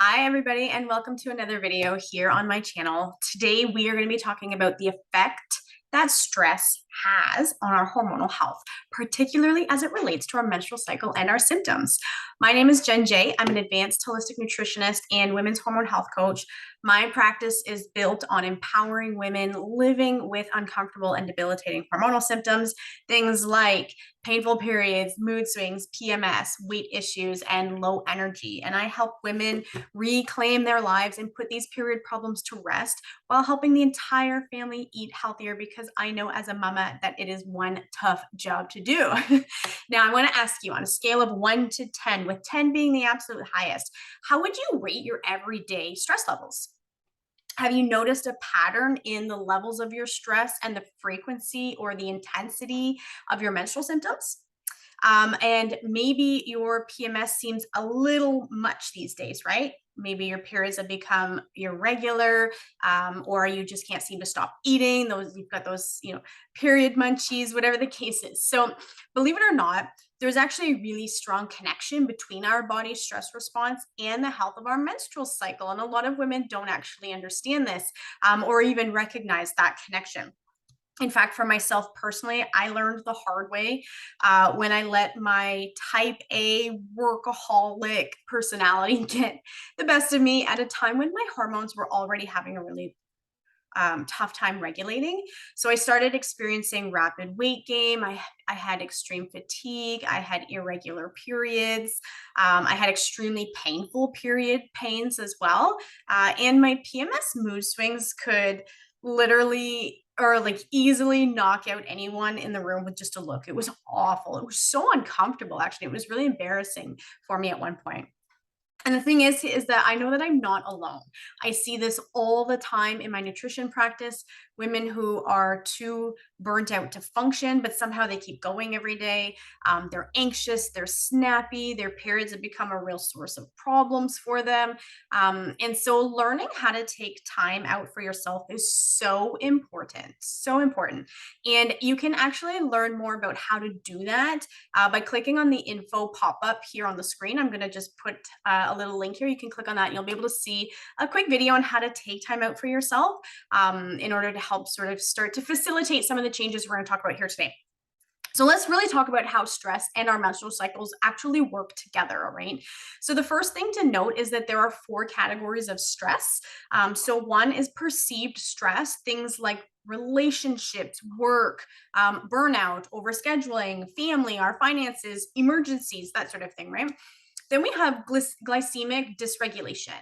Hi, everybody, and welcome to another video here on my channel. Today, we are going to be talking about the effect that stress has on our hormonal health, particularly as it relates to our menstrual cycle and our symptoms. My name is Jenn J. I'm an advanced holistic nutritionist and women's hormone health coach. My practice is built on empowering women living with uncomfortable and debilitating hormonal symptoms, things like painful periods, mood swings, PMS, weight issues, and low energy. And I help women reclaim their lives and put these period problems to rest while helping the entire family eat healthier because I know as a mama that it is one tough job to do. Now, I want to ask you on a scale of 1 to 10, with 10 being the absolute highest, how would you rate your everyday stress levels? Have you noticed a pattern in the levels of your stress and the frequency or the intensity of your menstrual symptoms? And maybe your PMS seems a little much these days, right? Maybe your periods have become irregular, or you just can't seem to stop eating. Those you've got those, period munchies, whatever the case is. So, believe it or not, there's actually a really strong connection between our body's stress response and the health of our menstrual cycle. And a lot of women don't actually understand this, or even recognize that connection. In fact, for myself personally, I learned the hard way when I let my type A workaholic personality get the best of me at a time when my hormones were already having a really tough time regulating. So I started experiencing rapid weight gain. I had extreme fatigue. I had irregular periods. I had extremely painful period pains as well. And my PMS mood swings could literally or like easily knock out anyone in the room with just a look. It was awful. It was so uncomfortable, actually. It was really embarrassing for me at one point. And the thing is that I know that I'm not alone. I see this all the time in my nutrition practice. Women who are too burnt out to function, but somehow they keep going every day. They're anxious, they're snappy, their periods have become a real source of problems for them. And so learning how to take time out for yourself is so important, so important. And you can actually learn more about how to do that by clicking on the info pop up here on the screen. I'm going to just put a little link here. You can click on that and you'll be able to see a quick video on how to take time out for yourself in order to help sort of start to facilitate some of the changes we're going to talk about here today. So let's really talk about how stress and our menstrual cycles actually work together, all right? So the first thing to note is that there are four categories of stress. So one is perceived stress, things like relationships, work, burnout, overscheduling, family, our finances, emergencies, that sort of thing, right? Then we have glycemic dysregulation.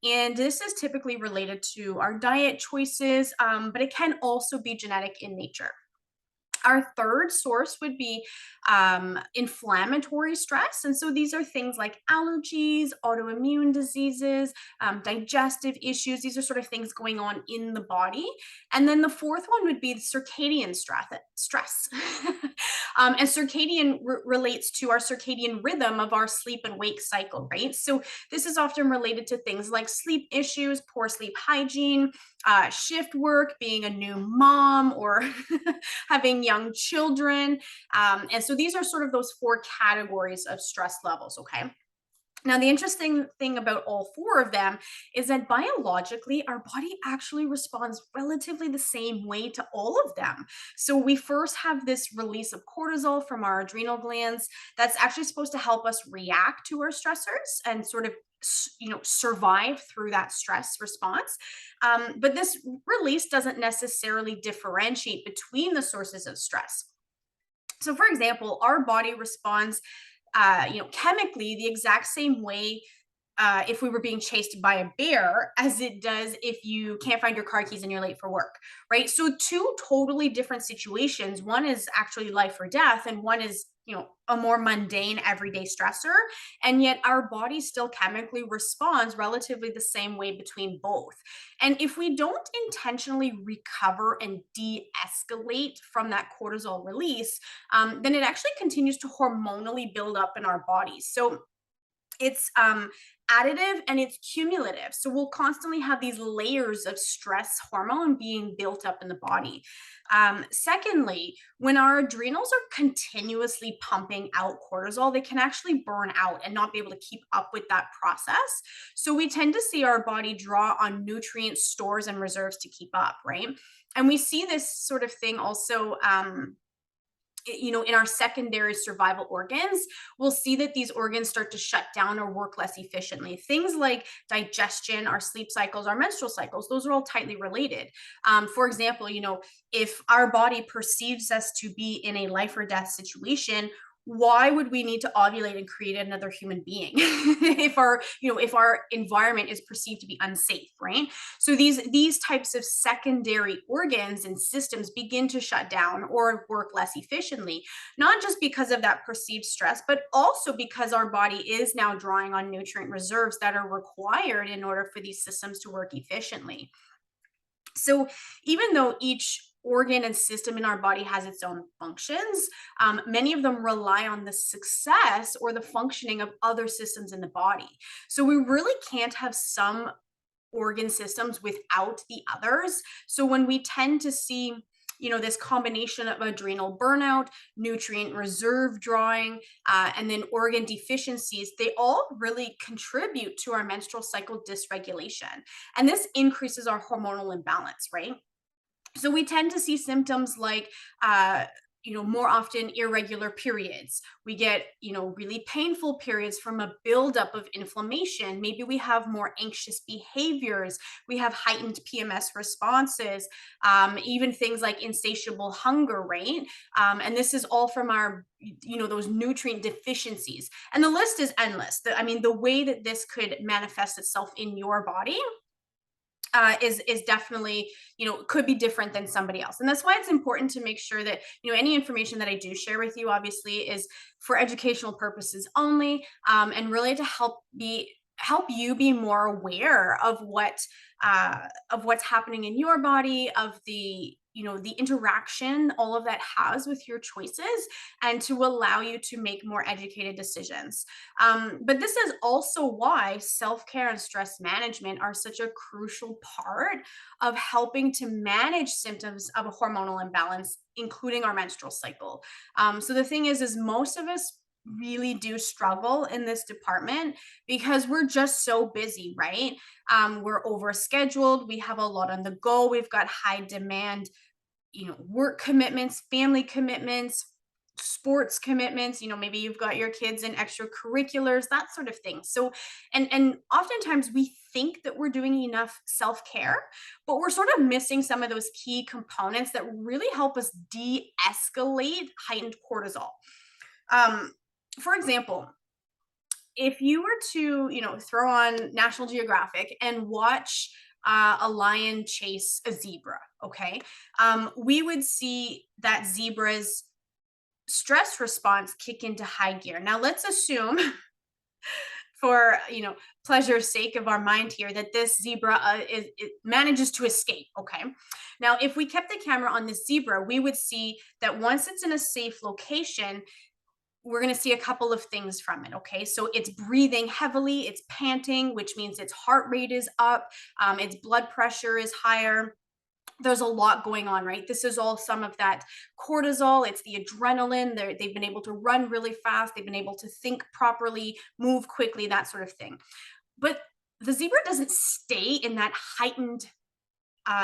And this is typically related to our diet choices, but it can also be genetic in nature. Our third source would be inflammatory stress. And so these are things like allergies, autoimmune diseases, digestive issues. These are sort of things going on in the body. And then the fourth one would be the circadian stress. And circadian relates to our circadian rhythm of our sleep and wake cycle, right? So this is often related to things like sleep issues, poor sleep hygiene, shift work, being a new mom, or having young children. And so these are sort of those four categories of stress levels, okay? Now, the interesting thing about all four of them is that biologically, our body actually responds relatively the same way to all of them. So, we first have this release of cortisol from our adrenal glands that's actually supposed to help us react to our stressors and sort of survive through that stress response. But this release doesn't necessarily differentiate between the sources of stress. So, for example, our body responds chemically the exact same way if we were being chased by a bear as it does if you can't find your car keys and you're late for work, right? So two totally different situations. One is actually life or death, and one is a more mundane everyday stressor, and yet our body still chemically responds relatively the same way between both. And if we don't intentionally recover and de-escalate from that cortisol release, then it actually continues to hormonally build up in our bodies. So It's additive and it's cumulative. So we'll constantly have these layers of stress hormone being built up in the body. Secondly, when our adrenals are continuously pumping out cortisol, they can actually burn out and not be able to keep up with that process. So we tend to see our body draw on nutrient stores and reserves to keep up, right? And we see this sort of thing also. In our secondary survival organs, we'll see that these organs start to shut down or work less efficiently. Things like digestion, our sleep cycles, our menstrual cycles, those are all tightly related. For example, if our body perceives us to be in a life or death situation, why would we need to ovulate and create another human being if our environment is perceived to be unsafe, right? So these types of secondary organs and systems begin to shut down or work less efficiently, not just because of that perceived stress, but also because our body is now drawing on nutrient reserves that are required in order for these systems to work efficiently. So even though each organ and system in our body has its own functions, many of them rely on the success or the functioning of other systems in the body. So we really can't have some organ systems without the others. So when we tend to see, this combination of adrenal burnout, nutrient reserve drawing, and then organ deficiencies, they all really contribute to our menstrual cycle dysregulation. And this increases our hormonal imbalance, right? So we tend to see symptoms like more often irregular periods. We get really painful periods from a buildup of inflammation. Maybe we have more anxious behaviors. We have heightened PMS responses. Even things like insatiable hunger, right? And this is all from our those nutrient deficiencies, and the list is endless. The way that this could manifest itself in your body is definitely could be different than somebody else. And that's why it's important to make sure that any information that I do share with you obviously is for educational purposes only, and really to help you be more aware of what's happening in your body, of the interaction all of that has with your choices, and to allow you to make more educated decisions. But this is also why self-care and stress management are such a crucial part of helping to manage symptoms of a hormonal imbalance, including our menstrual cycle. So the thing is most of us really do struggle in this department because we're just so busy, right? We're overscheduled. We have a lot on the go. We've got high demand, work commitments, family commitments, sports commitments. Maybe you've got your kids in extracurriculars, that sort of thing. So and oftentimes we think that we're doing enough self-care, but we're sort of missing some of those key components that really help us de-escalate heightened cortisol. um, for example, if you were to throw on National Geographic and watch a lion chase a zebra, okay, we would see that zebra's stress response kick into high gear. Now let's assume for pleasure's sake of our mind here that this zebra it manages to escape, okay. Now if we kept the camera on this zebra, we would see that once it's in a safe location, we're going to see a couple of things from it. Okay. So it's breathing heavily, it's panting, which means its heart rate is up, its blood pressure is higher. There's a lot going on, right? This is all some of that cortisol. It's the adrenaline. They've been able to run really fast. They've been able to think properly, move quickly, that sort of thing. But the zebra doesn't stay in that heightened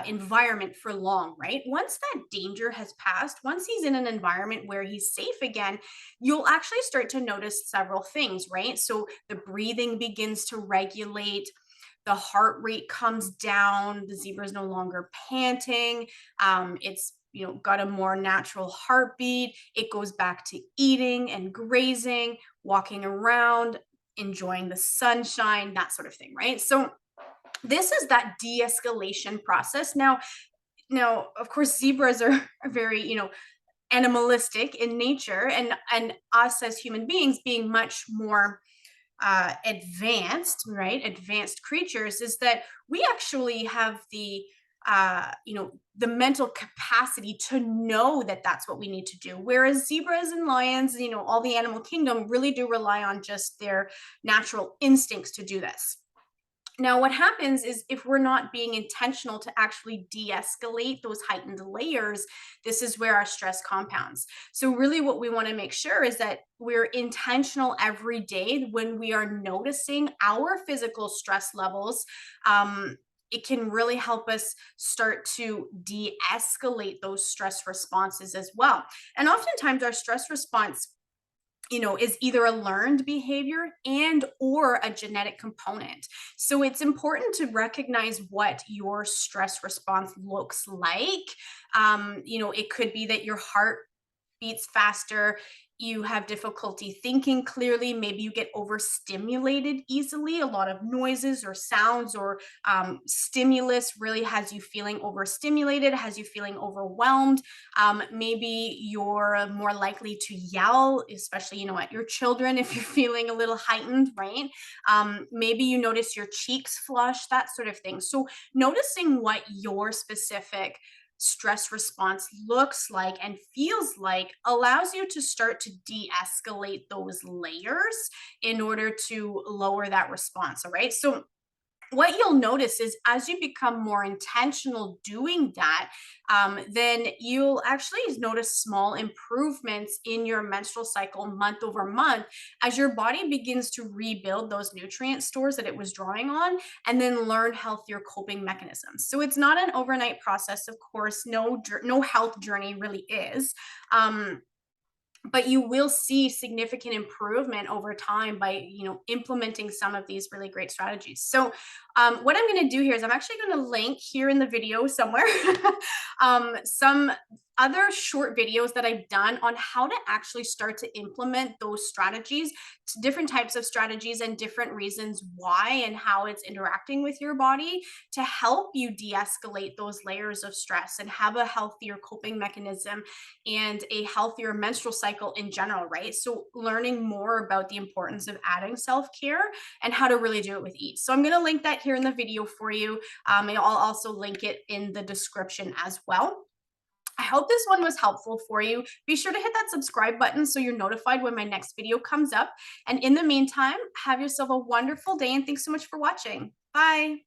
environment for long, right? Once that danger has passed, once he's in an environment where he's safe again, you'll actually start to notice several things, right? So the breathing begins to regulate, the heart rate comes down, the zebra is no longer panting, it's got a more natural heartbeat, it goes back to eating and grazing, walking around, enjoying the sunshine, that sort of thing, right? So this is that de-escalation process. Now, of course, zebras are very, animalistic in nature, and us as human beings being much more advanced, right? Advanced creatures, is that we actually have the the mental capacity to know that that's what we need to do. Whereas zebras and lions, all the animal kingdom really do rely on just their natural instincts to do this. Now, what happens is if we're not being intentional to actually de escalate those heightened layers, this is where our stress compounds. So, really, what we want to make sure is that we're intentional every day when we are noticing our physical stress levels. It can really help us start to de escalate those stress responses as well. And oftentimes, our stress response is either a learned behavior and or a genetic component. So it's important to recognize what your stress response looks like. It could be that your heart beats faster, you have difficulty thinking clearly, maybe you get overstimulated easily, a lot of noises or sounds or stimulus really has you feeling overstimulated, has you feeling overwhelmed. Maybe you're more likely to yell, especially at your children if you're feeling a little heightened, right? Maybe you notice your cheeks flush, that sort of thing. So noticing what your specific stress response looks like and feels like allows you to start to de-escalate those layers in order to lower that response. All right. So what you'll notice is as you become more intentional doing that, then you'll actually notice small improvements in your menstrual cycle month over month as your body begins to rebuild those nutrient stores that it was drawing on and then learn healthier coping mechanisms. So it's not an overnight process, of course. No health journey really is. But you will see significant improvement over time by implementing some of these really great strategies. So what I'm going to do here is I'm actually going to link here in the video somewhere some other short videos that I've done on how to actually start to implement those strategies, different types of strategies and different reasons why and how it's interacting with your body to help you de-escalate those layers of stress and have a healthier coping mechanism and a healthier menstrual cycle in general, right? So learning more about the importance of adding self-care and how to really do it with ease. So I'm going to link that here in the video for you. And I'll also link it in the description as well. I hope this one was helpful for you. Be sure to hit that subscribe button so you're notified when my next video comes up. And in the meantime, have yourself a wonderful day and thanks so much for watching. Bye.